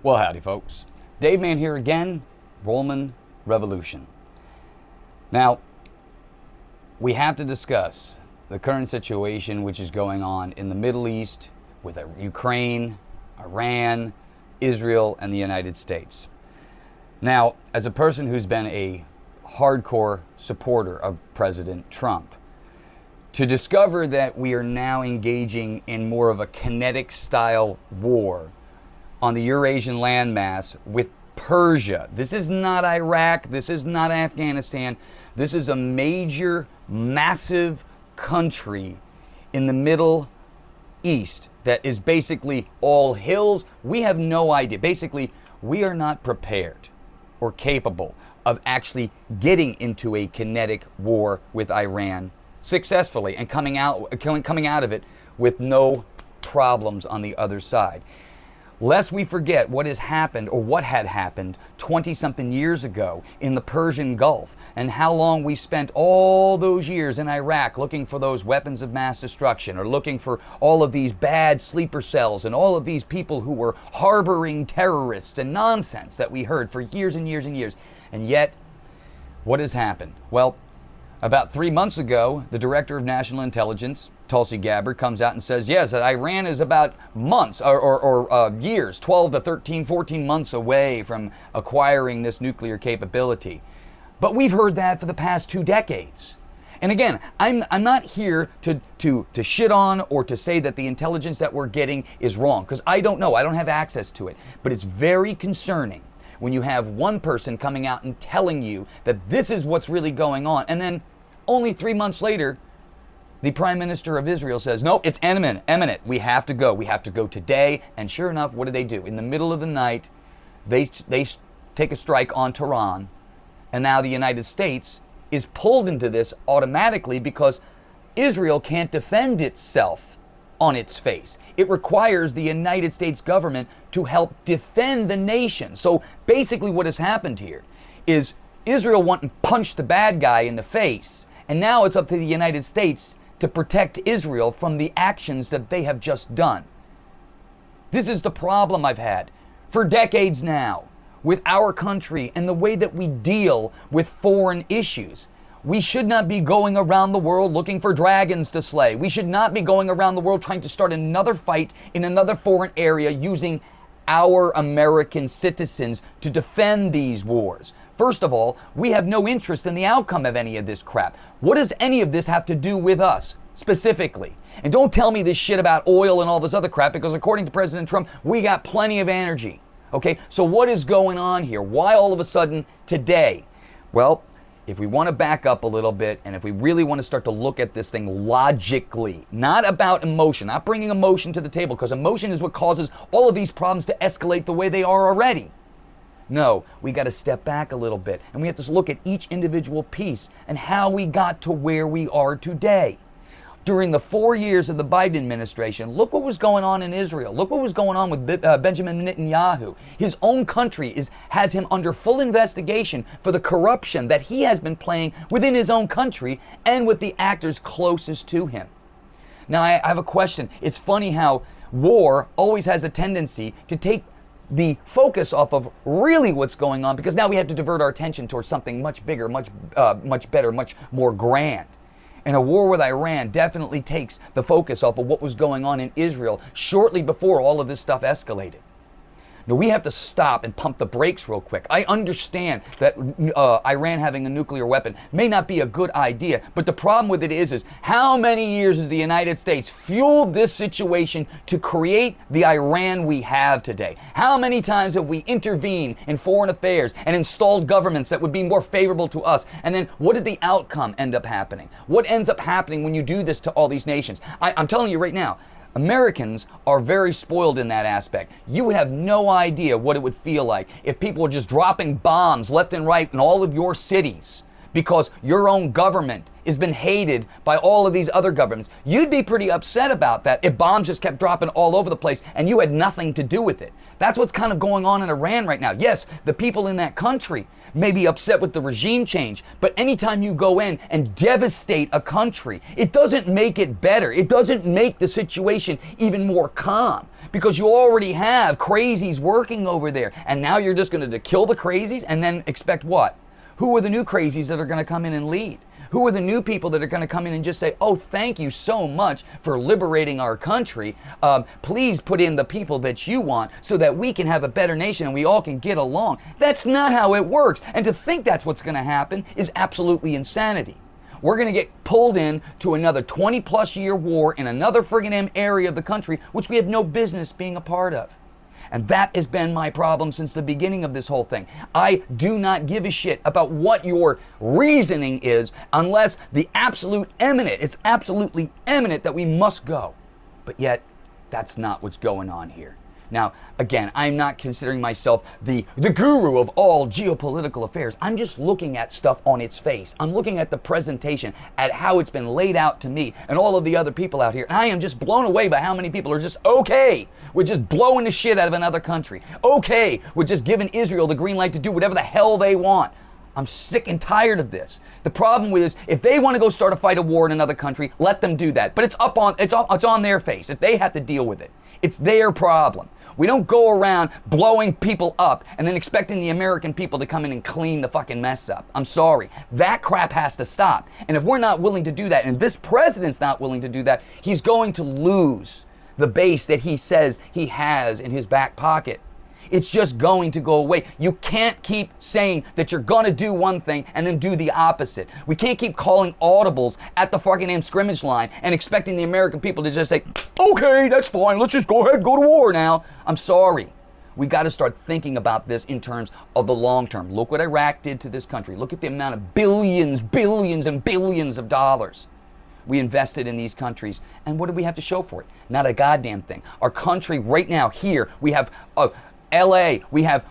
Well, howdy folks. DaveMan here again, Rollman Revolution. Now, we have to discuss the current situation which is going on in the Middle East with Ukraine, Iran, Israel, and the United States. Now, as a person who's been a hardcore supporter of President Trump, to discover that we are now engaging in more of a kinetic style war on the Eurasian landmass with Persia. This is not Iraq. This is not Afghanistan. This is a major, massive country in the Middle East that is basically all hills. We have no idea. Basically, we are not prepared or capable of actually getting into a kinetic war with Iran successfully and coming out of it with no problems on the other side. Lest we forget what has happened, or what had happened 20-something years ago in the Persian Gulf, and how long we spent all those years in Iraq looking for those weapons of mass destruction, or looking for all of these bad sleeper cells and all of these people who were harboring terrorists and nonsense that we heard for years and years and years. And yet, what has happened? Well, about 3 months ago, the Director of National Intelligence, Tulsi Gabbard, comes out and says, yes, that Iran is about months or years, 12 to 13, 14 months away from acquiring this nuclear capability. But we've heard that for the past 2 decades. And again, I'm not here to shit on or to say that the intelligence that we're getting is wrong, because I don't know. I don't have access to it. But it's very concerning when you have one person coming out and telling you that this is what's really going on, and then only 3 months later, the Prime Minister of Israel says, no, it's imminent. We have to go. We have to go today. And sure enough, what do? In the middle of the night, they take a strike on Tehran, and now the United States is pulled into this automatically because Israel can't defend itself on its face. It requires the United States government to help defend the nation. So basically what has happened here is Israel went and punched the bad guy in the face, and now it's up to the United States to protect Israel from the actions that they have just done. This is the problem I've had for decades now with our country and the way that we deal with foreign issues. We should not be going around the world looking for dragons to slay. We should not be going around the world trying to start another fight in another foreign area using our American citizens to defend these wars. First of all, we have no interest in the outcome of any of this crap. What does any of this have to do with us specifically? And don't tell me this shit about oil and all this other crap, because according to President Trump, we got plenty of energy. Okay, so what is going on here? Why all of a sudden today? Well, if we want to back up a little bit, and if we really want to start to look at this thing logically, not about emotion, not bringing emotion to the table, because emotion is what causes all of these problems to escalate the way they are already. No, we got to step back a little bit, and we have to look at each individual piece and how we got to where we are today. During the 4 years of the Biden administration, look what was going on in Israel. Look what was going on with Benjamin Netanyahu. His own country has him under full investigation for the corruption that he has been playing within his own country and with the actors closest to him. Now, I have a question. It's funny how war always has a tendency to take the focus off of really what's going on, because now we have to divert our attention towards something much bigger, much better, much more grand. And a war with Iran definitely takes the focus off of what was going on in Israel shortly before all of this stuff escalated. Now, we have to stop and pump the brakes real quick. I understand that Iran having a nuclear weapon may not be a good idea, but the problem with it is how many years has the United States fueled this situation to create the Iran we have today? How many times have we intervened in foreign affairs and installed governments that would be more favorable to us? And then what did the outcome end up happening? What ends up happening when you do this to all these nations? I'm telling you right now, Americans are very spoiled in that aspect. You would have no idea what it would feel like if people were just dropping bombs left and right in all of your cities because your own government has been hated by all of these other governments. You'd be pretty upset about that if bombs just kept dropping all over the place and you had nothing to do with it. That's what's kind of going on in Iran right now. Yes, the people in that country may be upset with the regime change, but anytime you go in and devastate a country, it doesn't make it better. It doesn't make the situation even more calm. because you already have crazies working over there. And now you're just going to kill the crazies and then expect what? Who are the new crazies that are going to come in and lead? Who are the new people that are going to come in and just say, oh, thank you so much for liberating our country. Please put in the people that you want so that we can have a better nation and we all can get along. That's not how it works. And to think that's what's going to happen is absolutely insanity. We're going to get pulled in to another 20-plus year war in another friggin' area of the country, which we have no business being a part of. And that has been my problem since the beginning of this whole thing. I do not give a shit about what your reasoning is unless the absolute eminent, it's absolutely eminent that we must go. But yet, that's not what's going on here. Now, again, I'm not considering myself the guru of all geopolitical affairs. I'm just looking at stuff on its face. I'm looking at the presentation, at how it's been laid out to me and all of the other people out here. And I am just blown away by how many people are just okay with just blowing the shit out of another country. Okay with just giving Israel the green light to do whatever the hell they want. I'm sick and tired of this. The problem is, if they want to go start a fight, a war in another country, let them do that. But it's on their face. If they have to deal with it, it's their problem. We don't go around blowing people up and then expecting the American people to come in and clean the fucking mess up. I'm sorry. That crap has to stop. And if we're not willing to do that, and this president's not willing to do that, he's going to lose the base that he says he has in his back pocket. It's just going to go away. You can't keep saying that you're going to do one thing and then do the opposite. We can't keep calling audibles at the fucking scrimmage line and expecting the American people to just say, okay, that's fine. Let's just go ahead and go to war now. I'm sorry. We got to start thinking about this in terms of the long term. Look what Iraq did to this country. Look at the amount of billions and billions of dollars we invested in these countries. And what do we have to show for it? Not a goddamn thing. Our country right now here, we have LA, we have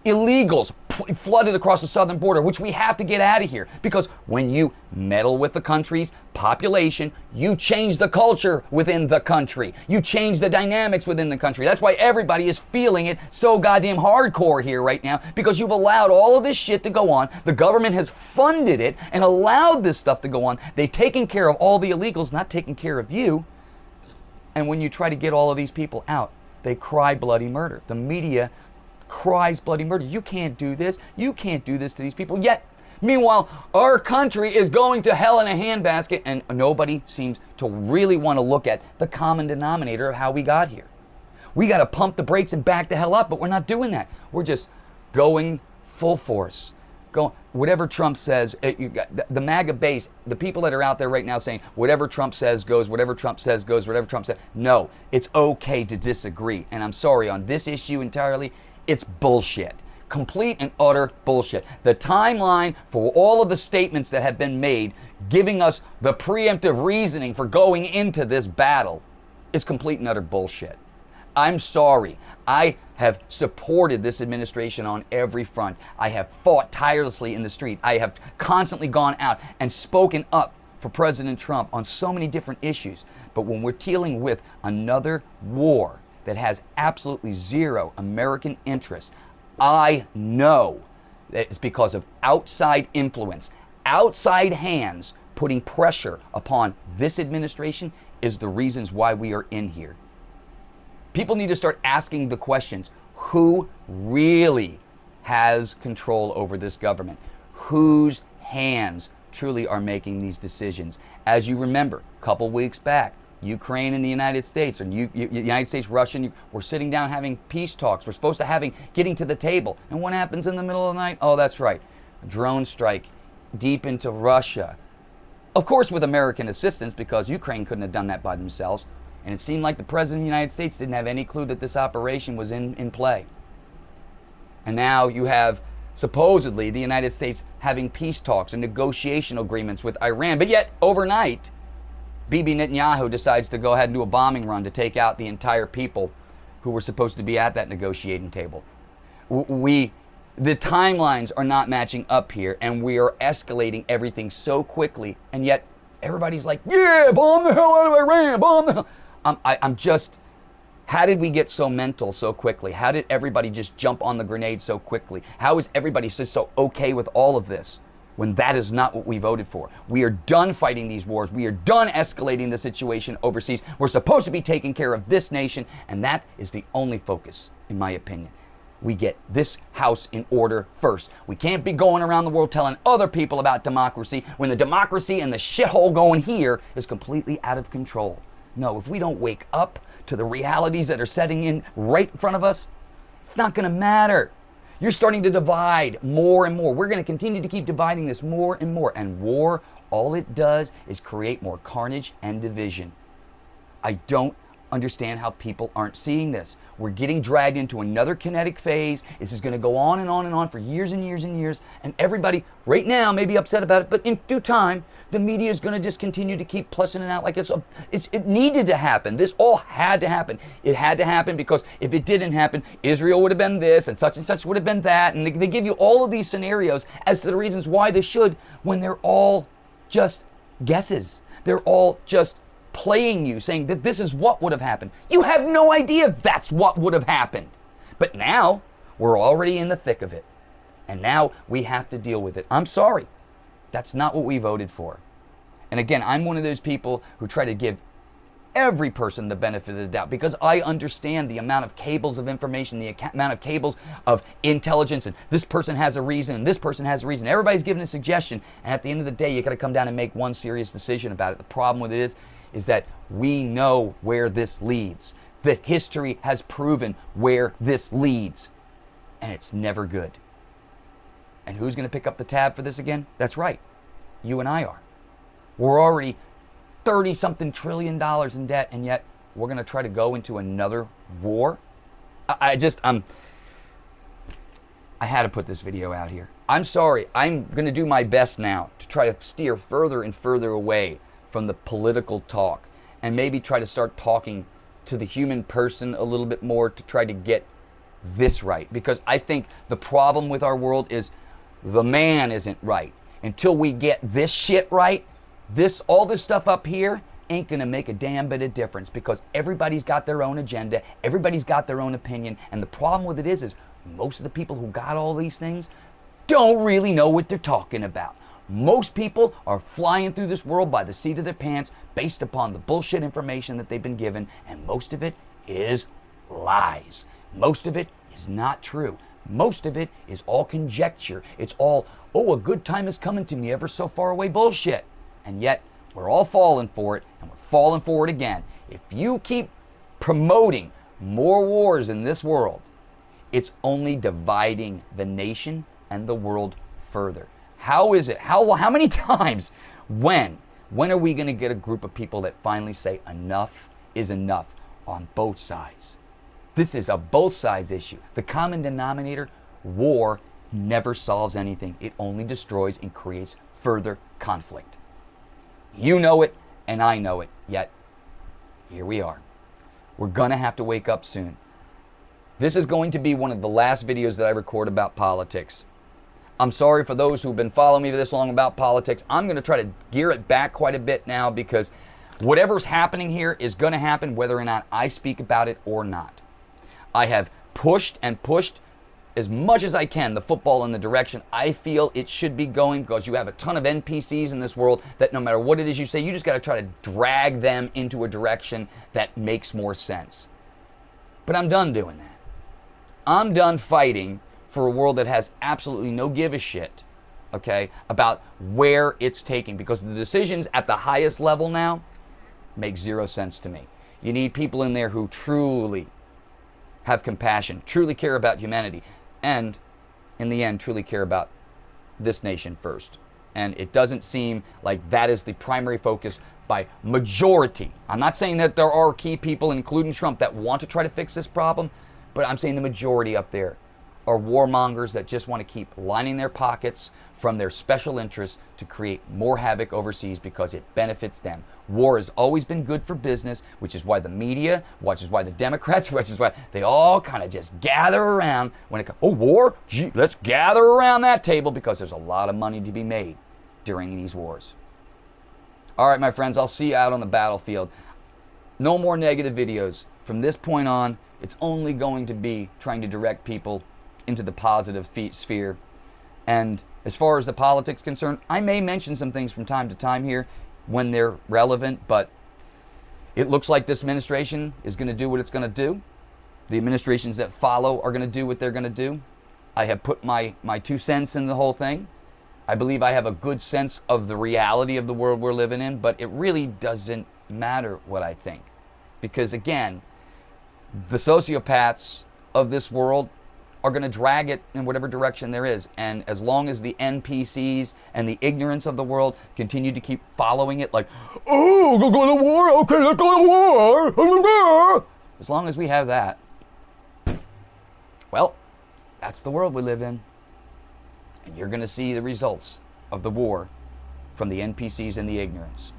illegals flooded across the southern border, which we have to get out of here. Because when you meddle with the country's population, you change the culture within the country. You change the dynamics within the country. That's why everybody is feeling it so goddamn hardcore here right now, because you've allowed all of this shit to go on. The government has funded it and allowed this stuff to go on. They've taken care of all the illegals, not taking care of you. And when you try to get all of these people out, they cry bloody murder. The media cries bloody murder. You can't do this. You can't do this to these people. Yet, meanwhile, our country is going to hell in a handbasket, and nobody seems to really want to look at the common denominator of how we got here. We got to pump the brakes and back the hell up, but we're not doing that. We're just going full force. Whatever Trump says, the MAGA base, the people that are out there right now saying, whatever Trump says goes, whatever Trump says goes, whatever Trump says. No, it's okay to disagree. And I'm sorry, on this issue entirely, it's bullshit. Complete and utter bullshit. The timeline for all of the statements that have been made, giving us the preemptive reasoning for going into this battle, is complete and utter bullshit. I'm sorry. I have supported this administration on every front. I have fought tirelessly in the street. I have constantly gone out and spoken up for President Trump on so many different issues. But when we're dealing with another war that has absolutely zero American interest, I know that it's because of outside influence, outside hands putting pressure upon this administration is the reasons why we are in here. People need to start asking the questions. Who really has control over this government? Whose hands truly are making these decisions? As you remember, a couple weeks back, Ukraine and the United States, or United States, Russia, we're sitting down having peace talks. We're supposed to getting to the table. And what happens in the middle of the night? Oh, that's right. A drone strike deep into Russia. Of course, with American assistance, because Ukraine couldn't have done that by themselves. And it seemed like the President of the United States didn't have any clue that this operation was in play. And now you have supposedly the United States having peace talks and negotiation agreements with Iran. But yet, overnight, Bibi Netanyahu decides to go ahead and do a bombing run to take out the entire people who were supposed to be at that negotiating table. The timelines are not matching up here, and we are escalating everything so quickly, and yet everybody's like, yeah, bomb the hell out of Iran, bomb the hell. I'm just, how did we get so mental so quickly? How did everybody just jump on the grenade so quickly? How is everybody so okay with all of this? when that is not what we voted for. We are done fighting these wars. We are done escalating the situation overseas. We're supposed to be taking care of this nation, and that is the only focus, in my opinion. We get this house in order first. We can't be going around the world telling other people about democracy when the democracy and the shithole going here is completely out of control. No, if we don't wake up to the realities that are setting in right in front of us, it's not going to matter. You're starting to divide more and more. We're going to continue to keep dividing this more and more. And war, all it does is create more carnage and division. I don't understand how people aren't seeing this. We're getting dragged into another kinetic phase. This is going to go on and on and on for years and years and years. And everybody right now may be upset about it, but in due time, the media is going to just continue to keep plussing it out like it needed to happen. This all had to happen. It had to happen because if it didn't happen, Israel would have been this and such would have been that. And they give you all of these scenarios as to the reasons why they should, when they're all just guesses. They're all just playing you, saying that this is what would have happened. You have no idea that's what would have happened. But now we're already in the thick of it. And now we have to deal with it. I'm sorry. That's not what we voted for. And again, I'm one of those people who try to give every person the benefit of the doubt because I understand the amount of cables of information, the amount of cables of intelligence, and this person has a reason and this person has a reason. Everybody's giving a suggestion, and at the end of the day, you got to come down and make one serious decision about it. The problem with it is that we know where this leads. The history has proven where this leads, and it's never good. And who's going to pick up the tab for this again? That's right. You and I are. We're already 30-something trillion dollars in debt, and yet we're going to try to go into another war? I had to put this video out here. I'm sorry. I'm going to do my best now to try to steer further and further away from the political talk and maybe try to start talking to the human person a little bit more to try to get this right. Because I think the problem with our world is the man isn't right. Until we get this shit right, all this stuff up here ain't gonna make a damn bit of difference because everybody's got their own agenda, everybody's got their own opinion, and the problem with it is most of the people who got all these things don't really know what they're talking about. Most people are flying through this world by the seat of their pants based upon the bullshit information that they've been given, and most of it is lies. Most of it is not true. Most of it is all conjecture. It's all, oh, a good time is coming to me ever so far away bullshit. And yet, we're all falling for it, and we're falling for it again. If you keep promoting more wars in this world, it's only dividing the nation and the world further. How is it? How many times? When are we going to get a group of people that finally say enough is enough on both sides? This is a both sides issue. The common denominator, war, never solves anything. It only destroys and creates further conflict. You know it, and I know it, yet here we are. We're going to have to wake up soon. This is going to be one of the last videos that I record about politics. I'm sorry for those who've been following me this long about politics. I'm going to try to gear it back quite a bit now because whatever's happening here is going to happen whether or not I speak about it or not. I have pushed and pushed as much as I can the football in the direction I feel it should be going because you have a ton of NPCs in this world that no matter what it is you say, you just got to try to drag them into a direction that makes more sense. But I'm done doing that. I'm done fighting for a world that has absolutely no give a shit, okay, about where it's taking because the decisions at the highest level now make zero sense to me. You need people in there who truly have compassion, truly care about humanity, and in the end, truly care about this nation first. And it doesn't seem like that is the primary focus by majority. I'm not saying that there are key people, including Trump, that want to try to fix this problem, but I'm saying the majority up there are warmongers that just want to keep lining their pockets from their special interests to create more havoc overseas because it benefits them. War has always been good for business, which is why the media, which is why the Democrats, which is why they all kind of just gather around when it comes, oh, war? Gee, let's gather around that table because there's a lot of money to be made during these wars. All right, my friends, I'll see you out on the battlefield. No more negative videos. From this point on, it's only going to be trying to direct people into the positive sphere. And as far as the politics concerned, I may mention some things from time to time here when they're relevant, but it looks like this administration is going to do what it's going to do. The administrations that follow are going to do what they're going to do. I have put my 2 cents in the whole thing. I believe I have a good sense of the reality of the world we're living in, but it really doesn't matter what I think. Because again, the sociopaths of this world are going to drag it in whatever direction there is. And as long as the NPCs and the ignorance of the world continue to keep following it like, oh, we're going to war, okay, let's go to war. As long as we have that, well, that's the world we live in. And you're going to see the results of the war from the NPCs and the ignorance.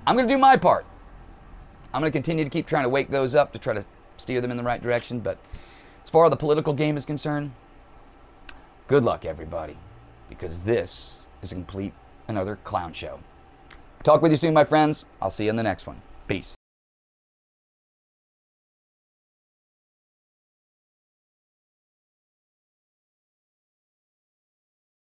I'm going to do my part. I'm going to continue to keep trying to wake those up to try to steer them in the right direction. But as far as the political game is concerned, good luck, everybody, because this is a complete another clown show. Talk with you soon, my friends. I'll see you in the next one. Peace.